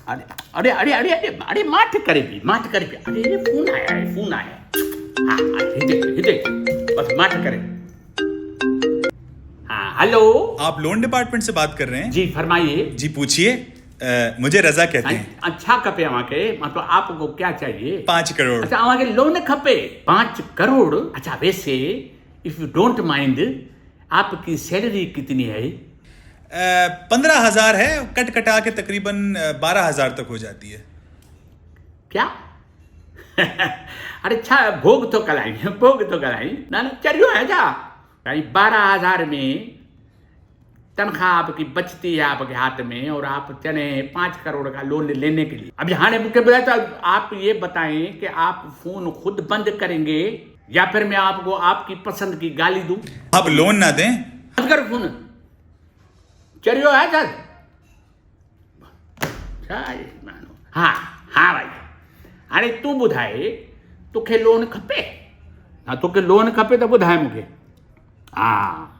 अरे अरे अरे अरे अरे अरे माठ करे भी अरे ये फोन आया है हाँ हिते बस माठ करे हाँ हेलो आप लोन डिपार्टमेंट से बात कर रहे हैं? जी फरमाइए जी पूछिए। मुझे रजा कहते हैं। अच्छा खपे अवांखे मतलब आपको क्या चाहिए 5 करोड़। अच्छा अवांखे लोन खपे 5 करोड़ अच्छा वैसे इफ यू डोंट माइंड आपकी सैलरी कितनी है 15,000 है, कट कटा के तकरीबन 12,000 तक हो जाती है। क्या अरे अच्छा भोग तो कलाई ना चलियो है जा कहीं 12,000 में तनख्वाह आपकी बचती है आपके हाथ में और आप चले 5 करोड़ का लोन लेने के लिए। अभी हाँ मुझे बताया तो आप ये बताएं कि आप फोन खुद बंद करेंगे या फिर मैं आपको आपकी पसंद की गाली दूं। आप लोन ना दें। बंद करो फोन चलियो है सर हाँ हाँ भाई अरे तू ॿुधाए तोखे लोन खपे ना तोखे लोन खपे तो ॿुधाए मूंखे हाँ